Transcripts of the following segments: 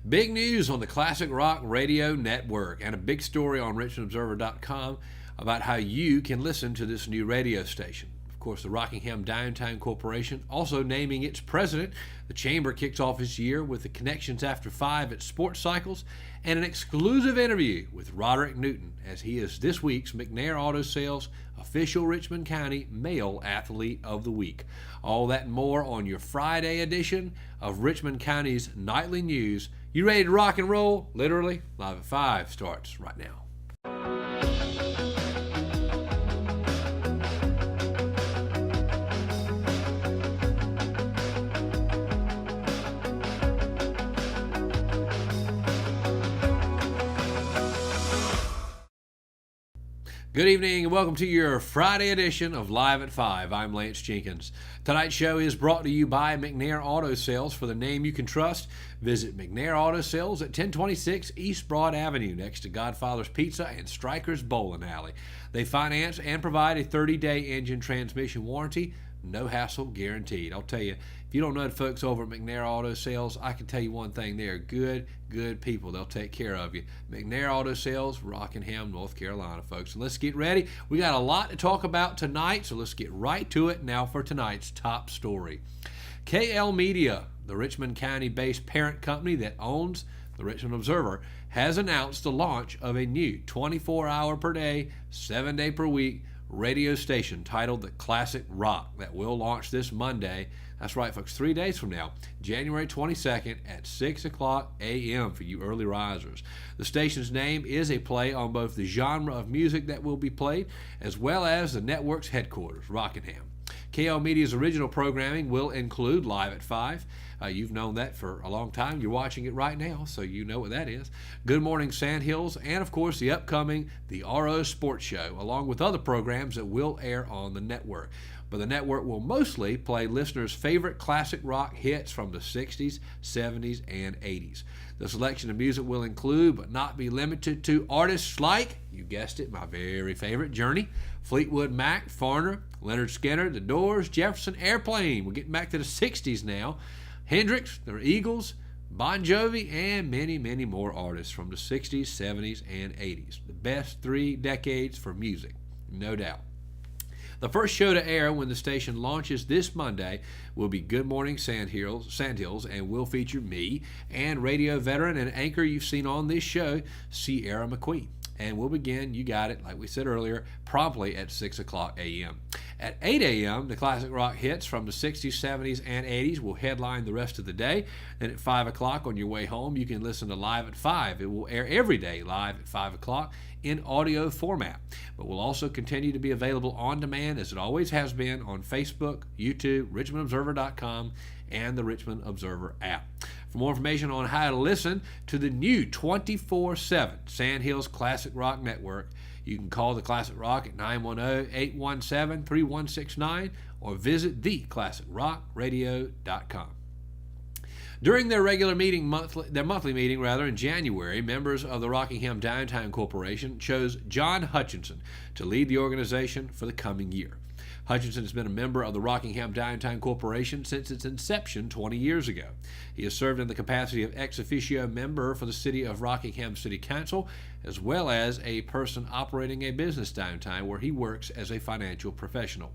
Big news on the Classic Rock Radio Network and a big story on RichmondObserver.com about how you can listen to this new radio station. Of course, the Rockingham Downtown Corporation also naming its president. The Chamber kicks off its year with the Connections After 5 at Sports Cycles and an exclusive interview with Roderick Newton as he is this week's McNair Auto Sales official Richmond County Male Athlete of the Week. All that and more on your Friday edition of Richmond County's Nightly News. You ready to rock and roll? Literally, Live at 5 starts right now. Good evening and welcome to your Friday edition of Live at 5. I'm Lance Jenkins. Tonight's show is brought to you by McNair Auto Sales. For the name you can trust, visit McNair Auto Sales at 1026 East Broad Avenue next to Godfather's Pizza and Stryker's Bowling Alley. They finance and provide a 30-day engine transmission warranty. No hassle guaranteed. I'll tell you, if you don't know the folks over at McNair Auto Sales, I can tell you one thing. They're good people. They'll take care of you. McNair Auto Sales, Rockingham, North Carolina, folks. And let's get ready. We got a lot to talk about tonight, so let's get right to it now for tonight's top story. KL Media, the Richmond County-based parent company that owns the Richmond Observer, has announced the launch of a new 24-hour-per-day, 7-day-per-week radio station titled The Classic Rock that will launch this Monday. That's right, folks, 3 days from now, January 22nd at 6 o'clock a.m. for you early risers. The station's name is a play on both the genre of music that will be played as well as the network's headquarters, Rockingham. KL Media's original programming will include Live at 5. You've known that for a long time. You're watching it right now, so you know what that is. Good Morning Sandhills, and of course the upcoming The RO Sports Show, along with other programs that will air on the network. But the network will mostly play listeners' favorite classic rock hits from the 60s, 70s, and 80s. The selection of music will include, but not be limited to, artists like, you guessed it, my very favorite, Journey, Fleetwood Mac, Foreigner, Leonard Skinner, The Doors, Jefferson Airplane. We're getting back to the 60s now. Hendrix, the Eagles, Bon Jovi, and many, many more artists from the 60s, 70s, and 80s. The best 3 decades for music, no doubt. The first show to air when the station launches this Monday will be Good Morning Sandhills, and will feature me and radio veteran and anchor you've seen on this show, Sierra McQueen. And we'll begin, you got it, like we said earlier, promptly at 6 o'clock a.m. At 8 a.m., the classic rock hits from the 60s, 70s, and 80s will headline the rest of the day. Then at 5 o'clock on your way home, you can listen to Live at 5. It will air every day live at 5 o'clock in audio format, but will also continue to be available on demand as it always has been on Facebook, YouTube, RichmondObserver.com, and the Richmond Observer app. For more information on how to listen to the new 24/7 Sandhills Classic Rock Network, you can call the Classic Rock at 910-817-3169 or visit theclassicrockradio.com. During their monthly meeting in January, members of the Rockingham Downtown Corporation chose John Hutchinson to lead the organization for the coming year. Hutchinson has been a member of the Rockingham Downtown Corporation since its inception 20 years ago. He has served in the capacity of ex officio member for the City of Rockingham City Council, as well as a person operating a business downtown where he works as a financial professional.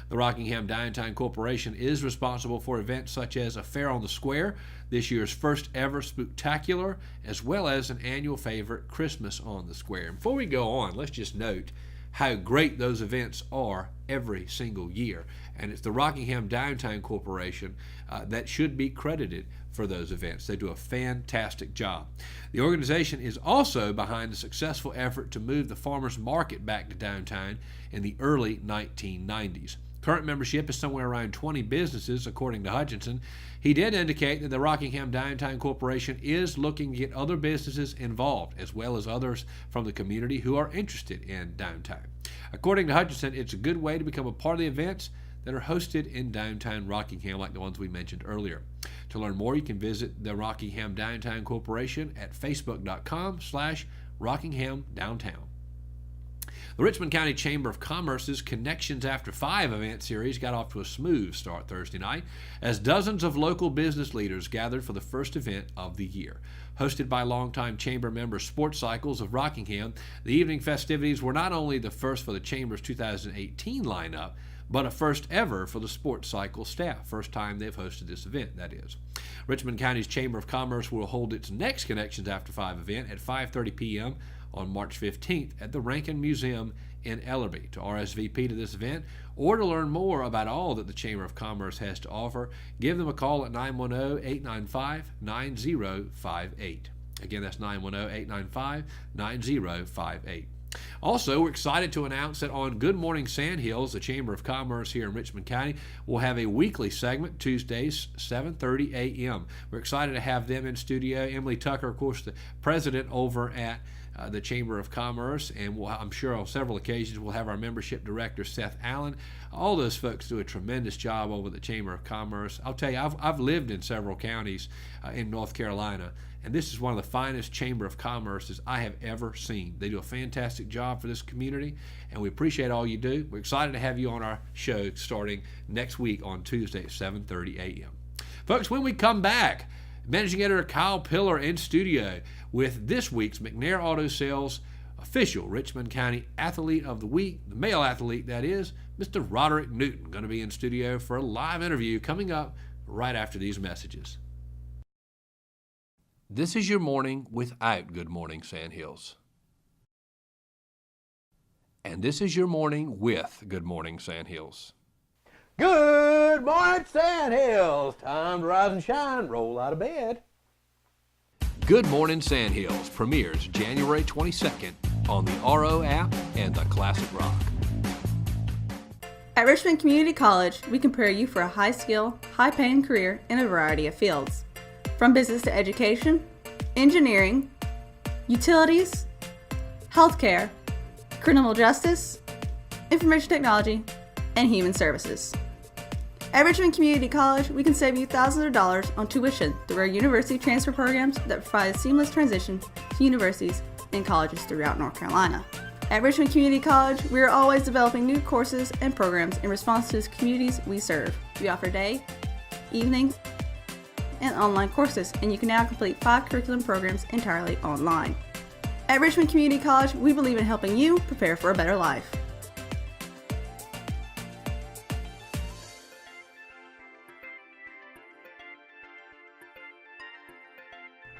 The Rockingham Downtown Corporation is responsible for events such as a Fair on the Square, this year's first ever Spooktacular, as well as an annual favorite, Christmas on the Square. And before we go on, let's just note how great those events are every single year. And it's the Rockingham Downtown Corporation that should be credited for those events. They do a fantastic job. The organization is also behind the successful effort to move the farmers market back to downtown in the early 1990s. Current membership is somewhere around 20 businesses, according to Hutchinson. He did indicate that the Rockingham Downtown Corporation is looking to get other businesses involved, as well as others from the community who are interested in downtown. According to Hutchinson, it's a good way to become a part of the events that are hosted in downtown Rockingham, like the ones we mentioned earlier. To learn more, you can visit the Rockingham Downtown Corporation at facebook.com/RockinghamDowntown. The Richmond County Chamber of Commerce's Connections After 5 event series got off to a smooth start Thursday night as dozens of local business leaders gathered for the first event of the year. Hosted by longtime Chamber member Sports Cycles of Rockingham, the evening festivities were not only the first for the Chamber's 2018 lineup, but a first ever for the Sports Cycle staff. First time they've hosted this event, that is. Richmond County's Chamber of Commerce will hold its next Connections After 5 event at 5:30 p.m. on March 15th at the Rankin Museum in Ellerbe. To RSVP to this event or to learn more about all that the Chamber of Commerce has to offer, give them a call at 910-895-9058. Again, that's 910-895-9058. Also, we're excited to announce that on Good Morning Sandhills, the Chamber of Commerce here in Richmond County will have a weekly segment, Tuesdays, 7:30 a.m. We're excited to have them in studio. Emily Tucker, of course, the president over at the Chamber of Commerce, and I'm sure on several occasions we'll have our membership director, Seth Allen. All those folks do a tremendous job over at the Chamber of Commerce. I'll tell you, I've lived in several counties in North Carolina, and this is one of the finest Chamber of Commerces I have ever seen. They do a fantastic job for this community, and we appreciate all you do. We're excited to have you on our show starting next week on Tuesday at 7:30 a.m. Folks, when we come back, Managing Editor Kyle Pillar in studio with this week's McNair Auto Sales official Richmond County Athlete of the Week, the male athlete that is, Mr. Roderick Newton, going to be in studio for a live interview coming up right after these messages. This is your morning without Good Morning Sandhills. And this is your morning with Good Morning Sandhills. Good morning, Sandhills. Time to rise and shine. Roll out of bed. Good Morning Sandhills premieres January 22nd on the RO app and the Classic Rock. At Richmond Community College, we can prepare you for a high-skill, high-paying career in a variety of fields. From business to education, engineering, utilities, healthcare, criminal justice, information technology, and human services. At Richmond Community College, we can save you thousands of dollars on tuition through our university transfer programs that provide a seamless transition to universities and colleges throughout North Carolina. At Richmond Community College, we are always developing new courses and programs in response to the communities we serve. We offer day, evening, and online courses, and you can now complete 5 curriculum programs entirely online. At Richmond Community College, we believe in helping you prepare for a better life.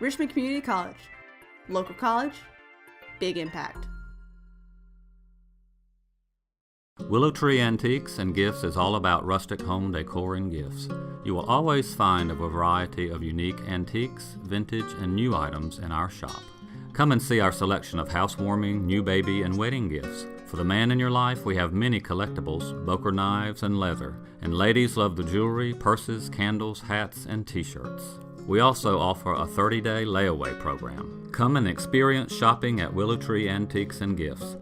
Richmond Community College. Local college, big impact. Willow Tree Antiques and Gifts is all about rustic home decor and gifts. You will always find a variety of unique antiques, vintage, and new items in our shop. Come and see our selection of housewarming, new baby, and wedding gifts. For the man in your life, we have many collectibles, Boker knives, and leather. And ladies love the jewelry, purses, candles, hats, and t-shirts. We also offer a 30-day layaway program. Come and experience shopping at Willow Tree Antiques and Gifts.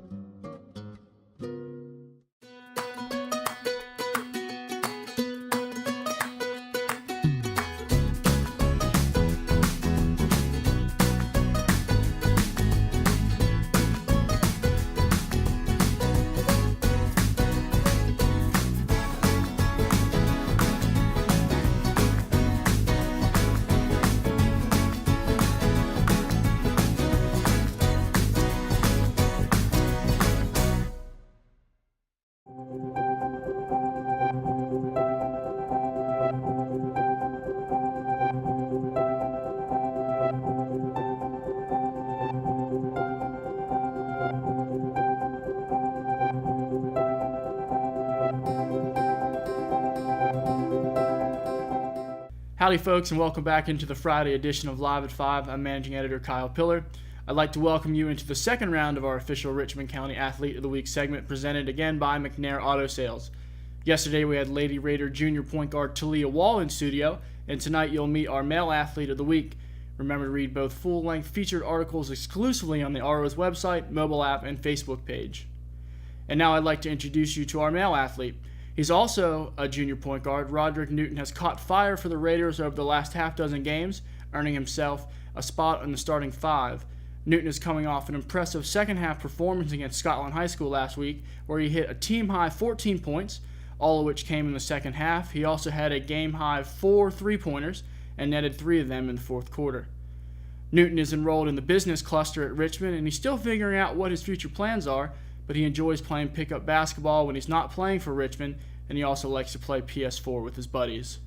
Howdy folks, and welcome back into the Friday edition of Live at 5. I'm Managing Editor Kyle Pillar. I'd like to welcome you into the second round of our official Richmond County Athlete of the Week segment, presented again by McNair Auto Sales. Yesterday we had Lady Raider Junior point guard Talia Wall in studio, and tonight you'll meet our Male Athlete of the Week. Remember to read both full-length featured articles exclusively on the RO's website, mobile app, and Facebook page. And now I'd like to introduce you to our Male Athlete. He's also a junior point guard. Roderick Newton has caught fire for the Raiders over the last half dozen games, earning himself a spot in the starting 5. Newton is coming off an impressive second-half performance against Scotland High School last week, where he hit a team-high 14 points, all of which came in the second half. He also had a game-high 4 3-pointers and netted 3 of them in the fourth quarter. Newton is enrolled in the business cluster at Richmond, and he's still figuring out what his future plans are, but he enjoys playing pickup basketball when he's not playing for Richmond, and he also likes to play PS4 with his buddies.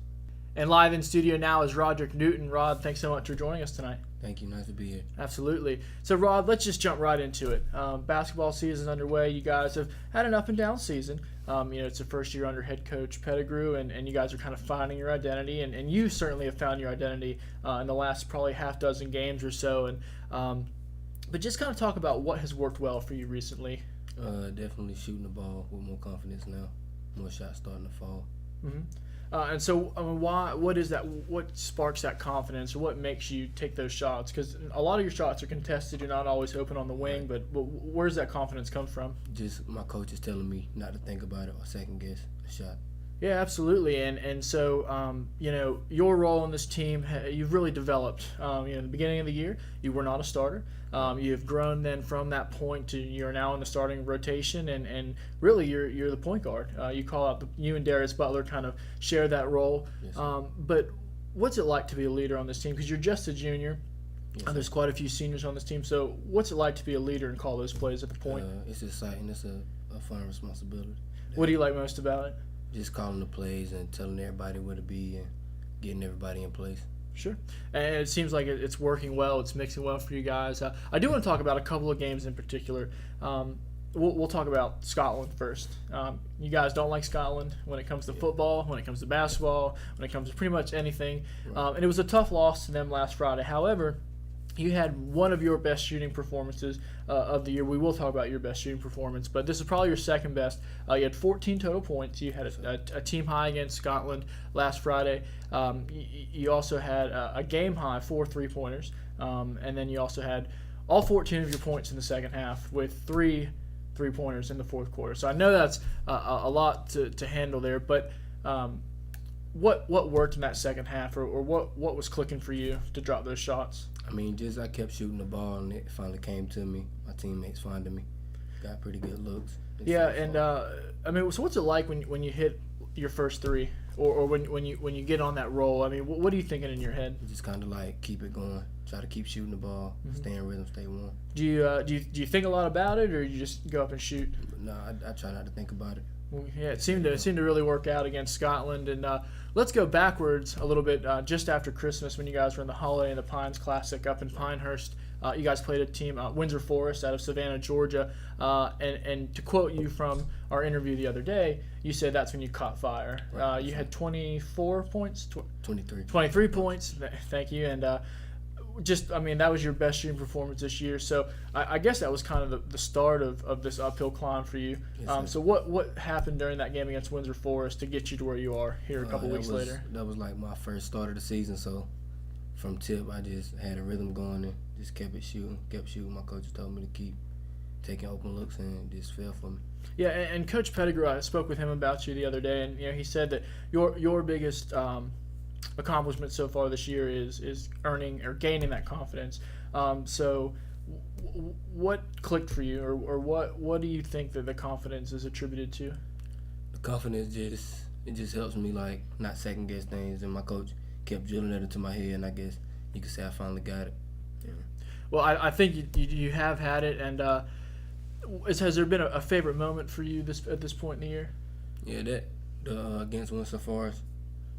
And live in studio now is Roderick Newton. Rod, thanks so much for joining us tonight. Thank you. Nice to be here. Absolutely. So, Rod, let's just jump right into it. Basketball season underway. You guys have had an up and down season. It's the first year under head coach Pettigrew, and you guys are kind of finding your identity, and you certainly have found your identity in the last probably half dozen games or so. But just kind of talk about what has worked well for you recently. Definitely shooting the ball with more confidence now. More shots starting to fall. Mm-hmm. And so, why? What is that? What sparks that confidence, or what makes you take those shots? Because a lot of your shots are contested. You're not always open on the wing, but where does that confidence come from? Just my coach is telling me not to think about it or second guess a shot. Yeah, absolutely. And so, your role in this team, you've really developed. In the beginning of the year, you were not a starter. You've grown then from that point to you're now in the starting rotation, and really you're the point guard. You call out you and Darius Butler kind of share that role. Yes, but what's it like to be a leader on this team? Because you're just a junior. Yes, There's quite a few seniors on this team. So what's it like to be a leader and call those plays at the point? It's exciting. It's a fun responsibility. What do you like most about it? Just calling the plays and telling everybody where to be and getting everybody in place. Sure. And it seems like it's working well. It's mixing well for you guys. I do want to talk about a couple of games in particular. We'll talk about Scotland first. You guys don't like Scotland when it comes to football, when it comes to basketball, when it comes to pretty much anything. And it was a tough loss to them last Friday. However, you had one of your best shooting performances of the year. We will talk about your best shooting performance, but this is probably your second best. You had 14 total points. You had a team high against Scotland last Friday. You also had a game high 4 3-pointers, and then you also had all 14 of your points in the second half with 3 3-pointers in the fourth quarter. So I know that's a lot to handle there, but what worked in that second half, or what was clicking for you to drop those shots? I mean, I kept shooting the ball, and it finally came to me. My teammates finding me. Got pretty good looks. Yeah, and so what's it like when you hit your first 3, or when you get on that roll? I mean, what are you thinking in your head? Just kind of like keep it going. Try to keep shooting the ball. Stay in rhythm. Stay warm. Do you think a lot about it, or you just go up and shoot? No, I try not to think about it. Yeah, it seemed to really work out against Scotland. And let's go backwards a little bit. Just after Christmas, when you guys were in the Holiday in the Pines Classic up in Pinehurst, you guys played a team, Windsor Forest, out of Savannah, Georgia. And to quote you from our interview the other day, you said that's when you caught fire. Right. You had 24 points? 23. 23 points. Thank you. And that was your best shooting performance this year. So I guess that was kind of the start of this uphill climb for you. Yes, so what happened during that game against Windsor Forest to get you to where you are here a couple weeks later? That was like my first start of the season. So from tip, I just had a rhythm going and just kept shooting. My coach told me to keep taking open looks, and it just fell for me. Yeah, and Coach Pettigrew, I spoke with him about you the other day, and he said that your biggest accomplishment so far this year is earning or gaining that confidence. So what clicked for you, or what do you think that the confidence is attributed to? The confidence just helps me like not second guess things, and my coach kept drilling it into my head, and I guess you could say I finally got it. Yeah. Well, I think you have had it, and has there been a favorite moment for you at this point in the year? Yeah, the against Windsor Forest,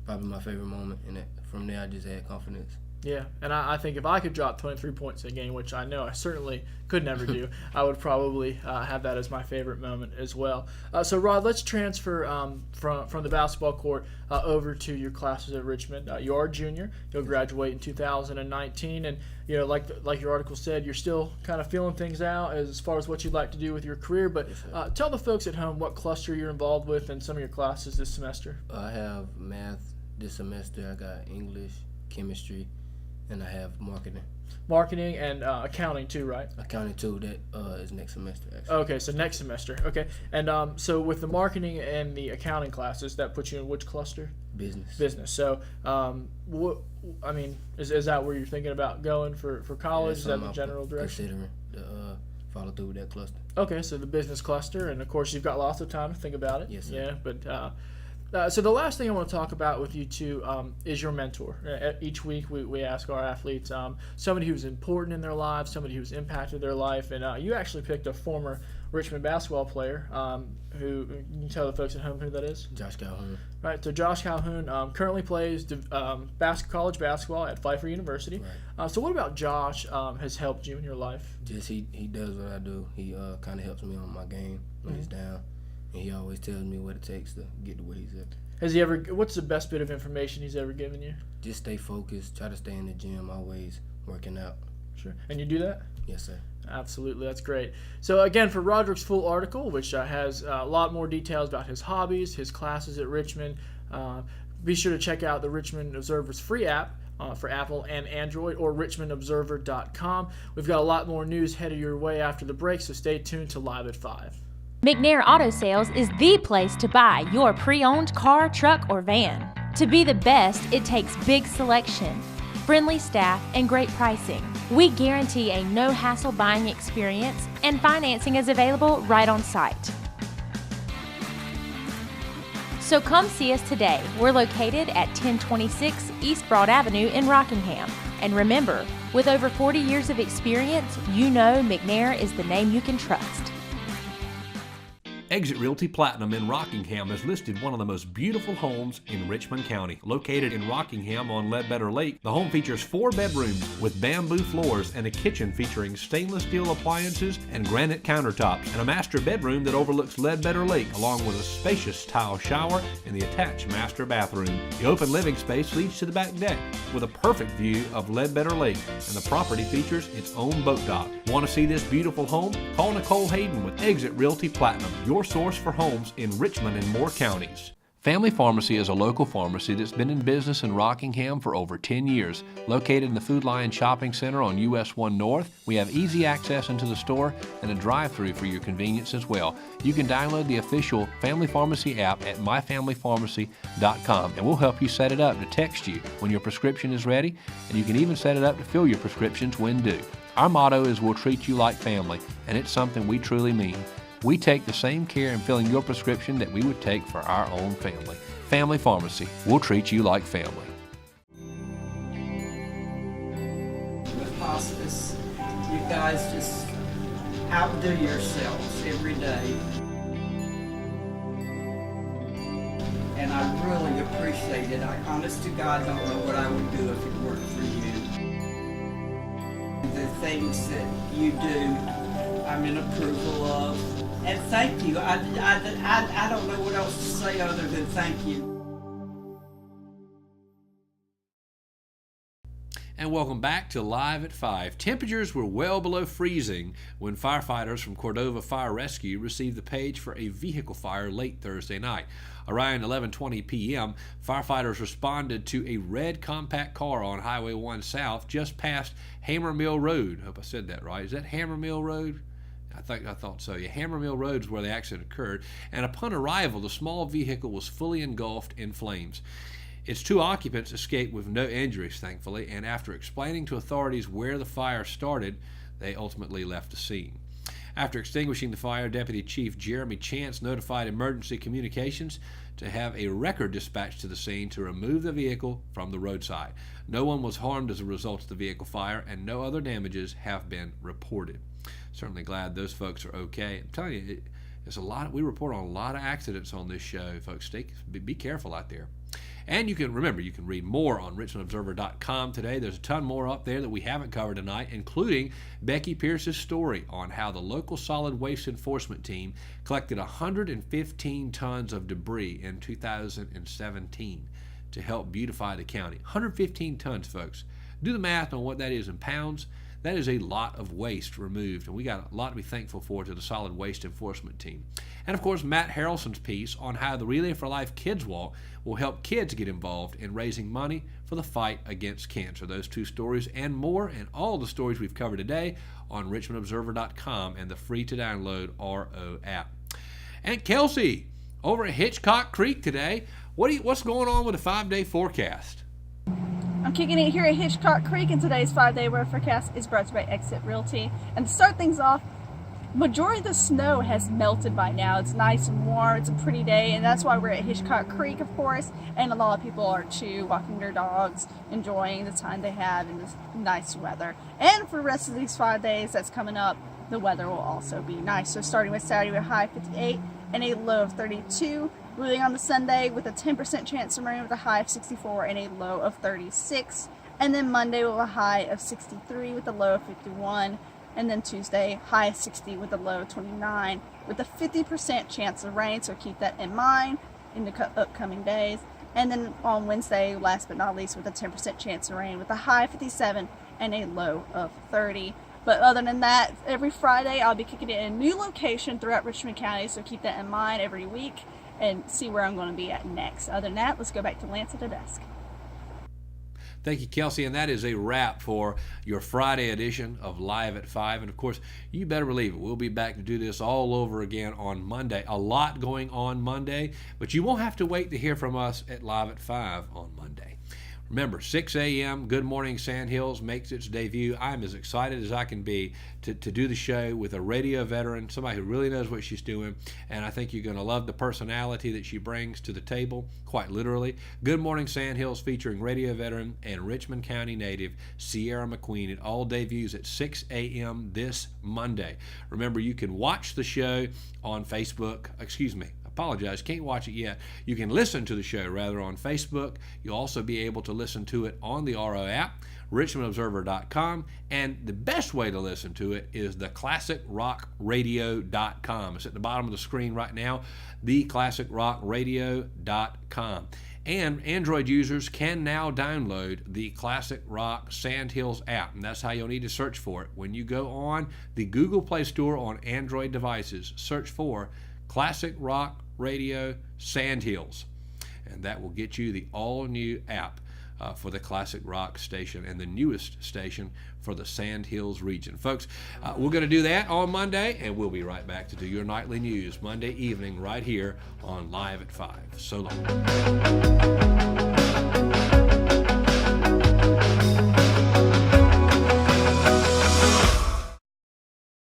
probably my favorite moment, and from there I just had confidence. Yeah, and I think if I could drop 23 points in a game, which I know I certainly could never do, I would probably have that as my favorite moment as well. So, Rod, let's transfer from the basketball court over to your classes at Richmond. You are a junior. You'll graduate in 2019, and like your article said, you're still kind of feeling things out as far as what you'd like to do with your career. But tell the folks at home what cluster you're involved with in some of your classes this semester. I have math this semester. I got English, chemistry, and I have marketing. Marketing and accounting too, right? Accounting too. That is next semester. Actually. Okay, so next semester. Okay, and so with the marketing and the accounting classes, that puts you in which cluster? Business. Business. So, what I mean is that where you're thinking about going for college? Is that the general direction? Considering to follow through with that cluster. Okay, so the business cluster, and of course you've got lots of time to think about it. Yes, sir. Yeah, but so the last thing I want to talk about with you two is your mentor. Each week we ask our athletes somebody who's important in their lives, somebody who's impacted their life, and you actually picked a former Richmond basketball player who, can you tell the folks at home who that is? Josh Calhoun. Right, so Josh Calhoun currently plays college basketball at Pfeiffer University. Right. So what about Josh has helped you in your life? Just he does what I do. He kind of helps me on my game when it's down. And he always tells me what it takes to get to where he's at. Has he ever? What's the best bit of information he's ever given you? Just stay focused. Try to stay in the gym, always working out. Sure. And you do that? Yes, sir. Absolutely, that's great. So again, for Roderick's full article, which has a lot more details about his hobbies, his classes at Richmond, be sure to check out the Richmond Observer's free app for Apple and Android, or richmondobserver.com. We've got a lot more news headed your way after the break, so stay tuned to Live at 5. McNair Auto Sales is the place to buy your pre-owned car, truck, or van. To be the best, it takes big selection, friendly staff, and great pricing. We guarantee a no-hassle buying experience, and financing is available right on site. So come see us today. We're located at 1026 East Broad Avenue in Rockingham. And remember, with over 40 years of experience, you know McNair is the name you can trust. Exit Realty Platinum in Rockingham has listed one of the most beautiful homes in Richmond County. Located in Rockingham on Ledbetter Lake, the home features 4 bedrooms with bamboo floors and a kitchen featuring stainless steel appliances and granite countertops, and a master bedroom that overlooks Ledbetter Lake, along with a spacious tile shower and the attached master bathroom. The open living space leads to the back deck with a perfect view of Ledbetter Lake, and the property features its own boat dock. Want to see this beautiful home? Call Nicole Hayden with Exit Realty Platinum, your source for homes in Richmond and Moore counties. Family Pharmacy is a local pharmacy that's been in business in Rockingham for over 10 years. Located in the Food Lion Shopping Center on US 1 North, we have easy access into the store and a drive-thru for your convenience as well. You can download the official Family Pharmacy app at myfamilypharmacy.com, and we'll help you set it up to text you when your prescription is ready, and you can even set it up to fill your prescriptions when due. Our motto is we'll treat you like family, and it's something we truly mean. We take the same care in filling your prescription that we would take for our own family. Family Pharmacy, we'll treat you like family. With hospice, you guys just outdo yourselves every day. And I really appreciate it. I honest to God don't know what I would do if it weren't for you. The things that you do, I'm in approval of. And thank you. I don't know what else to say other than thank you. And welcome back to Live at 5. Temperatures were well below freezing when firefighters from Cordova Fire Rescue received the page for a vehicle fire late Thursday night. Around 11:20 p.m., firefighters responded to a red compact car on Highway 1 South just past Hammer Mill Road. I hope I said that right. Is that Hammer Mill Road? I thought so. Yeah, Hammer Mill Road is where the accident occurred. And upon arrival, the small vehicle was fully engulfed in flames. Its 2 occupants escaped with no injuries, thankfully, and after explaining to authorities where the fire started, they ultimately left the scene. After extinguishing the fire, Deputy Chief Jeremy Chance notified Emergency Communications to have a wrecker dispatched to the scene to remove the vehicle from the roadside. No one was harmed as a result of the vehicle fire, and no other damages have been reported. Certainly glad those folks are okay. I'm telling you, there's a lot. We report on a lot of accidents on this show, folks. Be careful out there. And you can read more on richmondobserver.com today. There's a ton more up there that we haven't covered tonight, including Becky Pierce's story on how the local solid waste enforcement team collected 115 tons of debris in 2017 to help beautify the county. 115 tons, folks. Do the math on what that is in pounds. That is a lot of waste removed, and we got a lot to be thankful for to the solid waste enforcement team. And of course, Matt Harrelson's piece on how the Relay for Life Kids Walk will help kids get involved in raising money for the fight against cancer. Those two stories and more, and all the stories we've covered today on richmondobserver.com and the free-to-download RO app. And Kelsey, over at Hitchcock Creek today, what's going on with the 5-day forecast? I'm kicking it here at Hitchcock Creek, and today's 5-day weather forecast is brought to you by Exit Realty. And to start things off, majority of the snow has melted by now. It's nice and warm, it's a pretty day, and that's why we're at Hitchcock Creek, of course, and a lot of people are too, walking their dogs, enjoying the time they have in this nice weather. And for the rest of these 5 days that's coming up, the weather will also be nice. So starting with Saturday with a high 58 and a low of 32. Moving on to Sunday with a 10% chance of rain with a high of 64 and a low of 36. And then Monday with a high of 63 with a low of 51. And then Tuesday, high of 60 with a low of 29 with a 50% chance of rain. So keep that in mind in the upcoming days. And then on Wednesday, last but not least, with a 10% chance of rain with a high of 57 and a low of 30. But other than that, every Friday I'll be kicking it in a new location throughout Richmond County, so keep that in mind every week and see where I'm going to be at next. Other than that, let's go back to Lance at the desk. Thank you, Kelsey, and that is a wrap for your Friday edition of Live at 5. And of course, you better believe it, we'll be back to do this all over again on Monday. A lot going on Monday, but you won't have to wait to hear from us at Live at 5 on Monday. Remember, 6 a.m., Good Morning Sandhills makes its debut. I'm as excited as I can be to do the show with a radio veteran, somebody who really knows what she's doing, and I think you're going to love the personality that she brings to the table, quite literally. Good Morning Sandhills featuring radio veteran and Richmond County native Sierra McQueen. It all debuts at 6 a.m. this Monday. Remember, you can watch the show on Facebook, apologize, can't watch it yet. You can listen to the show rather on Facebook. You'll also be able to listen to it on the RO app, richmondobserver.com, and the best way to listen to it is the classicrockradio.com. It's at the bottom of the screen right now, the classicrockradio.com. And Android users can now download the Classic Rock Sandhills app, and that's how you'll need to search for it. When you go on the Google Play Store on Android devices, search for Classic Rock Radio Sandhills, and that will get you the all-new app for the Classic Rock station and the newest station for the Sandhills region. Folks, we're going to do that on Monday, and we'll be right back to do your nightly news Monday evening right here on Live at 5. So long.